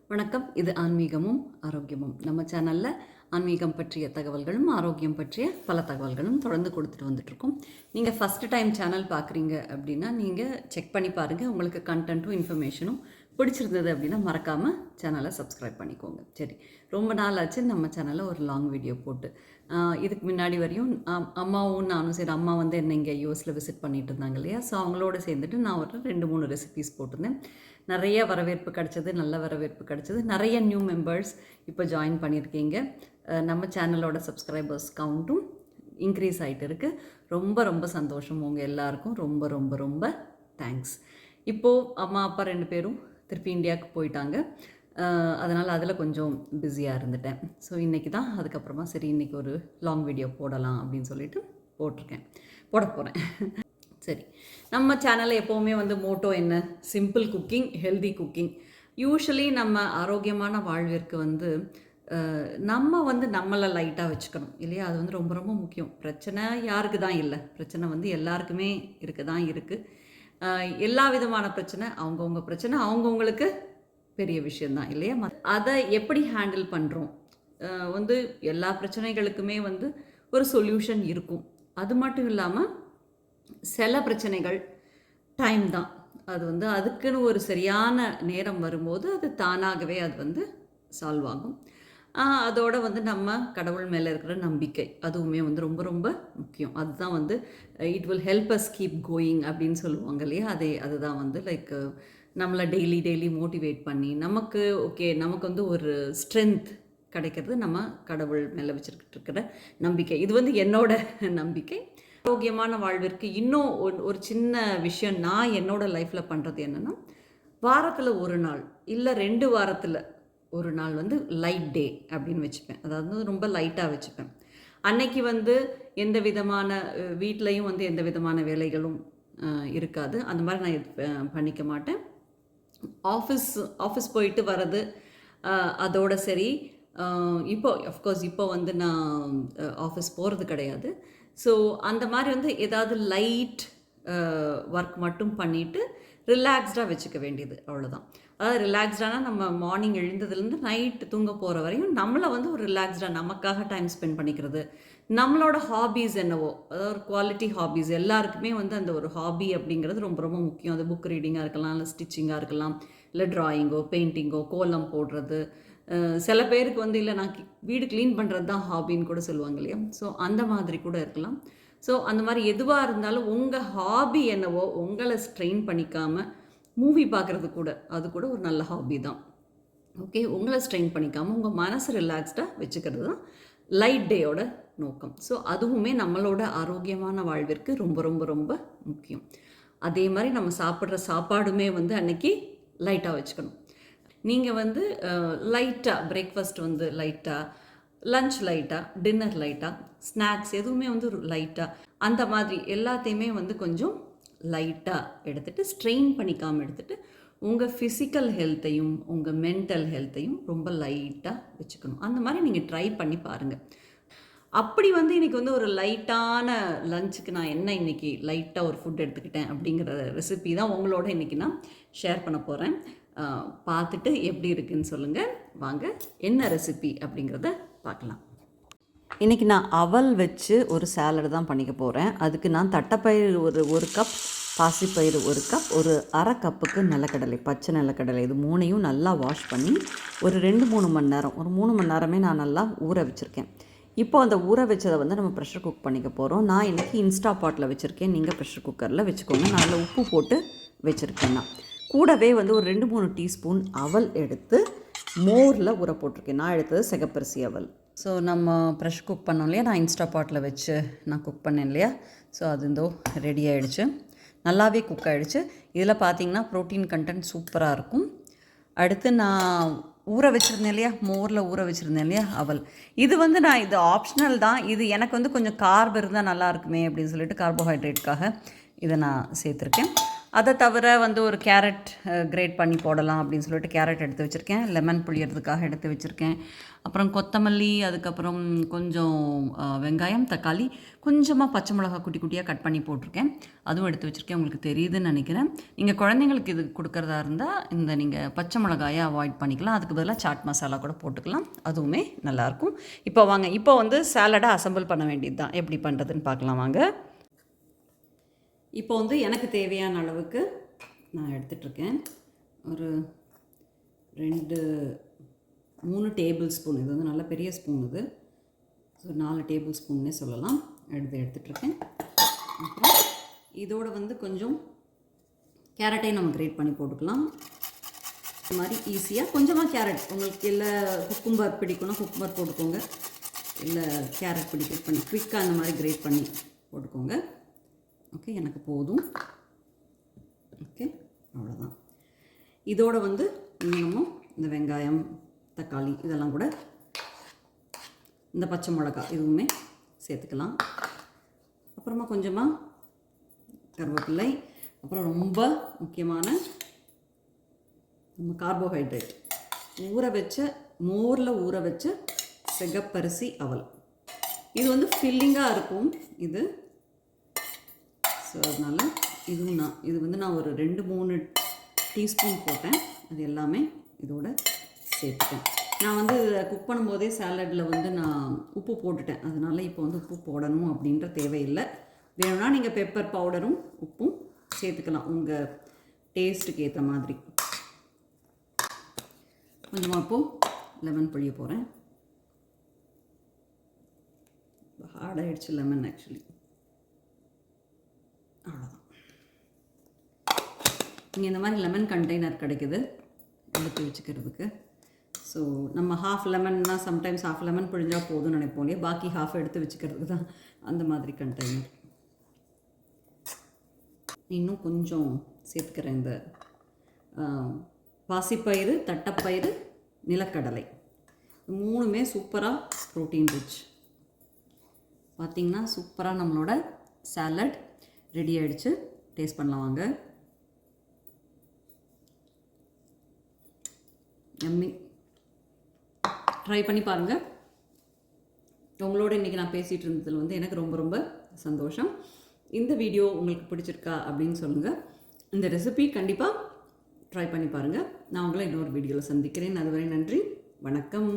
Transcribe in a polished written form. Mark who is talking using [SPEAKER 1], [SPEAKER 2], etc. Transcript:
[SPEAKER 1] வணக்கம். இது ஆன்மீகமும் ஆரோக்கியமும். நம்ம சேனலில் ஆன்மீகம் பற்றிய தகவல்களும் ஆரோக்கியம் பற்றிய பல தகவல்களும் தொடர்ந்து கொடுத்துட்டு வந்துட்ருக்கோம். நீங்கள் ஃபஸ்ட்டு டைம் சேனல் பார்க்குறீங்க அப்படின்னா நீங்கள் செக் பண்ணி பாருங்கள். உங்களுக்கு கண்டென்ட்டும் இன்ஃபர்மேஷனும் பிடிச்சிருந்தது அப்படின்னா மறக்காமல் சேனலை சப்ஸ்கிரைப் பண்ணிக்கோங்க. சரி, ரொம்ப நாள் ஆச்சு நம்ம சேனலில் ஒரு லாங் வீடியோ போட்டு. இதுக்கு முன்னாடி வரையும் அம்மாவும் நானும் சரி, அம்மா வந்து என்ன இங்கே யூஎஸில் விசிட் பண்ணிட்டு இருந்தாங்க இல்லையா, ஸோ அவங்களோட சேர்ந்துட்டு நான் ஒரு 2-3 ரெசிபீஸ் போட்டிருந்தேன். நிறைய வரவேற்பு கிடச்சிது, நல்ல வரவேற்பு கிடச்சிது. நிறைய நியூ மெம்பர்ஸ் இப்போ ஜாயின் பண்ணியிருக்கீங்க. நம்ம சேனலோட சப்ஸ்கிரைபர்ஸ் கவுண்ட்டும் இன்க்ரீஸ் ஆகிட்டு இருக்குது. ரொம்ப ரொம்ப சந்தோஷம். உங்கள் எல்லாருக்கும் ரொம்ப ரொம்ப ரொம்ப தேங்க்ஸ். இப்போது அம்மா அப்பா 2 பேரும் திருப்பி இந்தியாவுக்கு போயிட்டாங்க. அதனால் அதில் கொஞ்சம் பிஸியாக இருந்துட்டேன். ஸோ இன்றைக்கி தான் அதுக்கப்புறமா சரி இன்றைக்கி ஒரு லாங் வீடியோ போடலாம் அப்படின்னு சொல்லிட்டு போட போகிறேன். சரி, நம்ம சேனலில் எப்போவுமே வந்து மோட்டோ என்ன, simple cooking, healthy cooking. Usually நம்ம ஆரோக்கியமான வாழ்விற்கு வந்து நம்ம வந்து நம்மளை லைட்டாக வச்சுக்கணும் இல்லையா? அது வந்து ரொம்ப ரொம்ப முக்கியம். பிரச்சனை யாருக்கு தான் இல்லை, பிரச்சனை வந்து எல்லாருக்குமே இருக்க தான் இருக்குது. எல்லா விதமான பிரச்சனை, அவங்கவுங்க பிரச்சனை அவங்கவுங்களுக்கு பெரிய விஷயந்தான் இல்லையா? அதை எப்படி ஹேண்டில் பண்ணுறோம், வந்து எல்லா பிரச்சனைகளுக்குமே வந்து ஒரு சொல்யூஷன் இருக்கும். அது மட்டும் இல்லாமல் சில பிரச்சனைகள் டைம் தான். அது வந்து அதுக்குன்னு ஒரு சரியான நேரம் வரும்போது அது தானாகவே அது வந்து சால்வ் ஆகும். அதோடு வந்து நம்ம கடவுள் மேலே இருக்கிற நம்பிக்கை அதுவுமே வந்து ரொம்ப ரொம்ப முக்கியம். அதுதான் வந்து it will help us keep going அப்படின்னு சொல்லுவாங்க இல்லையா? அதுதான் வந்து லைக் நம்மளை டெய்லி மோட்டிவேட் பண்ணி நமக்கு நமக்கு வந்து ஒரு ஸ்ட்ரென்த் கிடைக்கிறது நம்ம கடவுள் மேலே வச்சுருக்கிட்டு இருக்கிற நம்பிக்கை. இது வந்து என்னோட நம்பிக்கை. ஆரோக்கியமான வாழ்விற்கு இன்னும் ஒரு சின்ன விஷயம் நான் என்னோடய லைஃப்பில் பண்ணுறது என்னென்னா, வாரத்தில் ஒரு நாள் இல்லை 2 வாரத்தில் ஒரு நாள் வந்து லைட் டே அப்படின்னு வச்சுப்பேன். அதாவது ரொம்ப லைட்டாக வச்சுப்பேன். அன்னைக்கு வந்து எந்த விதமான வீட்லேயும் வந்து எந்த விதமான வேலைகளும் இருக்காது. அந்த மாதிரி நான் பண்ணிக்க மாட்டேன். ஆஃபீஸ் போயிட்டு வர்றது அதோட சரி. இப்போ வந்து நான் ஆஃபீஸ் போகிறது கிடையாது. ஸோ அந்த மாதிரி வந்து ஏதாவது லைட் ஒர்க் மட்டும் பண்ணிவிட்டு ரிலாக்ஸ்டாக வச்சுக்க வேண்டியது, அவ்வளோதான். அதாவது ரிலாக்ஸ்டானா நம்ம மார்னிங் எழுந்ததுலேருந்து நைட்டு தூங்க போகிற வரையும் நம்மளை வந்து ஒரு ரிலாக்ஸ்டாக நமக்காக டைம் ஸ்பெண்ட் பண்ணிக்கிறது. நம்மளோட ஹாபீஸ் என்னவோ, அதாவது ஒரு குவாலிட்டி ஹாபீஸ். எல்லாருக்குமே வந்து அந்த ஒரு ஹாபி அப்படிங்கிறது ரொம்ப ரொம்ப முக்கியம். அது புக் ரீடிங்காக இருக்கலாம், இல்லை ஸ்டிச்சிங்காக இருக்கலாம், இல்லை ட்ராயிங்கோ, பெயிண்டிங்கோ, கோலம் போடுறது. சில பேருக்கு வந்து இல்லை நான் வீடு க்ளீன் பண்ணுறது தான் ஹாபின்னு கூட சொல்லுவாங்க இல்லையா? ஸோ அந்த மாதிரி கூட இருக்கலாம். ஸோ அந்த மாதிரி எதுவாக இருந்தாலும் உங்கள் ஹாபி என்னவோ உங்களை ஸ்ட்ரெயின் பண்ணிக்காமல் மூவி பார்க்குறது கூட, அது கூட ஒரு நல்ல ஹாபி தான். உங்களை ஸ்ட்ரெயின் பண்ணிக்காமல் உங்கள் மனசு ரிலாக்ஸ்டாக வச்சுக்கிறது தான் லைட் டேயோட நோக்கம். ஸோ அதுவுமே நம்மளோட ஆரோக்கியமான வாழ்விற்கு ரொம்ப ரொம்ப ரொம்ப முக்கியம். அதே மாதிரி நம்ம சாப்பிட்ற சாப்பாடுமே வந்து அன்னைக்கு லைட்டாக வச்சுக்கணும். நீங்கள் வந்து லைட்டாக பிரேக்ஃபாஸ்ட் வந்து லைட்டாக, லஞ்ச் லைட்டாக, டின்னர் லைட்டாக, ஸ்நாக்ஸ் எதுவுமே வந்து ஒரு லைட்டாக, அந்த மாதிரி எல்லாத்தையுமே வந்து கொஞ்சம் லைட்டாக எடுத்துகிட்டு ஸ்ட்ரெயின் பண்ணிக்காமல் எடுத்துகிட்டு உங்கள் ஃபிசிக்கல் ஹெல்த்தையும் உங்கள் மென்டல் ஹெல்த்தையும் ரொம்ப லைட்டாக வச்சுக்கணும். அந்த மாதிரி நீங்கள் ட்ரை பண்ணி பாருங்கள். அப்படி வந்து இன்றைக்கி வந்து ஒரு லைட்டான லஞ்சுக்கு நான் என்ன இன்றைக்கி லைட்டாக ஒரு ஃபுட் எடுத்துக்கிட்டேன் அப்படிங்கிற ரெசிபி தான் உங்களோட இன்றைக்கி நான் ஷேர் பண்ண போகிறேன். பார்த்துட்டு எப்படி இருக்குதுன்னு சொல்லுங்கள். வாங்க என்ன ரெசிபி அப்படிங்கிறத பார்க்கலாம். இன்றைக்கி நான் அவல் வச்சு ஒரு சாலட் தான் பண்ணிக்க போகிறேன். அதுக்கு நான் தட்டைப்பயிறு ஒரு கப், பாசிப்பயிறு 1 கப், ஒரு அரை கப்புக்கு நிலக்கடலை, பச்சை நிலக்கடலை, இது 3ஐயும் நல்லா வாஷ் பண்ணி ஒரு 2-3 மணி நேரம், ஒரு 3 மணி நேரமே நான் நல்லா ஊற வச்சுருக்கேன். இப்போ அந்த ஊற வச்சதை வந்து நம்ம ப்ரெஷர் குக் பண்ணிக்க போகிறோம். நான் இன்றைக்கி இன்ஸ்டா பாட்டில் வச்சுருக்கேன், நீங்கள் ப்ரெஷர் குக்கரில் வச்சுக்கோங்க. நான் அதில் உப்பு போட்டு வச்சுருக்கேன். நான் கூடவே வந்து ஒரு 2-3 டீஸ்பூன் அவல் எடுத்து மோரில் ஊற போட்டிருக்கேன். நான் எடுத்தது சிகப்பரிசி அவல். ஸோ நம்ம ப்ரெஷர் குக் பண்ணோம் இல்லையா, நான் இன்ஸ்டா பாட்டில் வச்சு நான் குக் பண்ணேன் இல்லையா, ஸோ அது ரெடி ஆகிடுச்சு, நல்லாவே குக் ஆகிடுச்சு. இதில் பார்த்திங்கன்னா ப்ரோட்டீன் கண்டென்ட் சூப்பராக இருக்கும். அடுத்து நான் ஊற வச்சுருந்தேன் இல்லையா, மோரில் ஊற வச்சுருந்தேன் இல்லையா அவல், இது வந்து இது ஆப்ஷனல் தான். இது எனக்கு வந்து கொஞ்சம் கார்ப் இருந்தால் நல்லா இருக்குமே அப்படின்னு சொல்லிட்டு கார்போஹைட்ரேட்டுக்காக இதை நான் சேர்த்துருக்கேன். அதை தவிர வந்து ஒரு கேரட் கிரேட் பண்ணி போடலாம் அப்படின்னு சொல்லிட்டு கேரட் எடுத்து வச்சுருக்கேன். லெமன் புளியறதுக்காக எடுத்து வச்சுருக்கேன். அப்புறம் கொத்தமல்லி, அதுக்கப்புறம் கொஞ்சம் வெங்காயம், தக்காளி, கொஞ்சமாக பச்சை மிளகா குட்டி குட்டியாக கட் பண்ணி போட்டிருக்கேன். அதுவும் எடுத்து வச்சுருக்கேன். உங்களுக்கு தெரியுதுன்னு நினைக்கிறேன். நீங்கள் குழந்தைங்களுக்கு இது கொடுக்குறதா இருந்தால் இந்த நீங்கள் பச்சை மிளகாயை அவாய்ட் பண்ணிக்கலாம். அதுக்கு பதிலாக சாட் மசாலா கூட போட்டுக்கலாம். அதுவுமே நல்லாயிருக்கும். இப்போ வாங்க, இப்போ வந்து சாலடை அசம்பிள் பண்ண வேண்டியது தான். எப்படி பண்ணுறதுன்னு பார்க்கலாம் வாங்க. இப்போ வந்து எனக்கு தேவையான அளவுக்கு நான் எடுத்துகிட்ருக்கேன். ஒரு 3 டேபிள் ஸ்பூன். இது வந்து நல்ல பெரிய ஸ்பூன் இது. ஸோ 4 டேபிள் ஸ்பூன்னே சொல்லலாம். எடுத்துகிட்ருக்கேன். அப்புறம் இதோடு வந்து கொஞ்சம் கேரட்டையும் நம்ம கிரேட் பண்ணி போட்டுக்கலாம். இது மாதிரி ஈஸியாக கொஞ்சமாக கேரட், உங்களுக்கு இல்லை குக்கும்பர் பிடிக்கணும் குக்கும்பர் போட்டுக்கோங்க, இல்லை கேரட் பண்ணி குவிக்காக அந்த மாதிரி கிரேட் பண்ணி போட்டுக்கோங்க. ஓகே, எனக்கு போதும். ஓகே, அவ்வளோதான். இதோடு வந்து நம்ம இந்த வெங்காயம், தக்காளி இதெல்லாம் கூட, இந்த பச்சை மிளகா இதுவுமே சேர்த்துக்கலாம். அப்புறமா கொஞ்சமாக கருவேப்பிலை, அப்புறம் ரொம்ப முக்கியமான நம்ம கார்போஹைட்ரேட் மோரில் ஊற வச்ச சிகப்பரிசி அவல். இது வந்து ஃபில்லிங்காக இருக்கும் இது. ஸோ அதனால் இது வந்து நான் ஒரு 2-3 டீஸ்பூன் போட்டேன். அது எல்லாமே இதோட சேர்த்துட்டேன். நான் வந்து குக் பண்ணும்போதே சாலடில் வந்து நான் உப்பு போட்டுட்டேன். அதனால் இப்போ வந்து உப்பு போடணும் அப்படின்ற தேவையில்லை. வேணும்னா நீங்கள் பெப்பர் பவுடரும் உப்பும் சேர்த்துக்கலாம் உங்கள் டேஸ்ட்டுக்கு ஏற்ற மாதிரி. கொஞ்சமாக இப்போது லெமன் புளிய போகிறேன். ஹார்டாகிடுச்சு லெமன் ஆக்சுவலி. அவ்வளோதான். இங்கே இந்த மாதிரி லெமன் கண்டெய்னர் கிடைக்குது எடுத்து வச்சுக்கிறதுக்கு. ஸோ நம்ம ஹாஃப் லெமன்னா சம்டைம்ஸ் ஹாஃப் லெமன் பிழிஞ்சால் போதும்னு நினைப்போம் இல்லையா, பாக்கி ஹாஃப் எடுத்து வச்சுக்கிறதுக்கு தான் அந்த மாதிரி கண்டெய்னர். இன்னும் கொஞ்சம் சேர்த்துக்கிறேன். இந்த பாசிப்பயிறு, தட்டைப்பயிறு, நிலக்கடலை 3மே சூப்பராக ப்ரோட்டீன் ரிச். பார்த்திங்கன்னா சூப்பராக நம்மளோட சாலட் ரெடி ஆகிடுச்சு. டேஸ்ட் பண்ணலாம் வாங்க. எம்மி. ட்ரை பண்ணி பாருங்கள். உங்களோட இன்றைக்கி நான் பேசிகிட்டு இருந்ததில் வந்து எனக்கு ரொம்ப ரொம்ப சந்தோஷம். இந்த வீடியோ உங்களுக்கு பிடிச்சிருக்கா அப்படின்னு சொல்லுங்கள். இந்த ரெசிபி கண்டிப்பாக ட்ரை பண்ணி பாருங்கள். நான் உங்களை இன்னொரு வீடியோவில் சந்திக்கிறேன். அதுவரை நன்றி, வணக்கம்.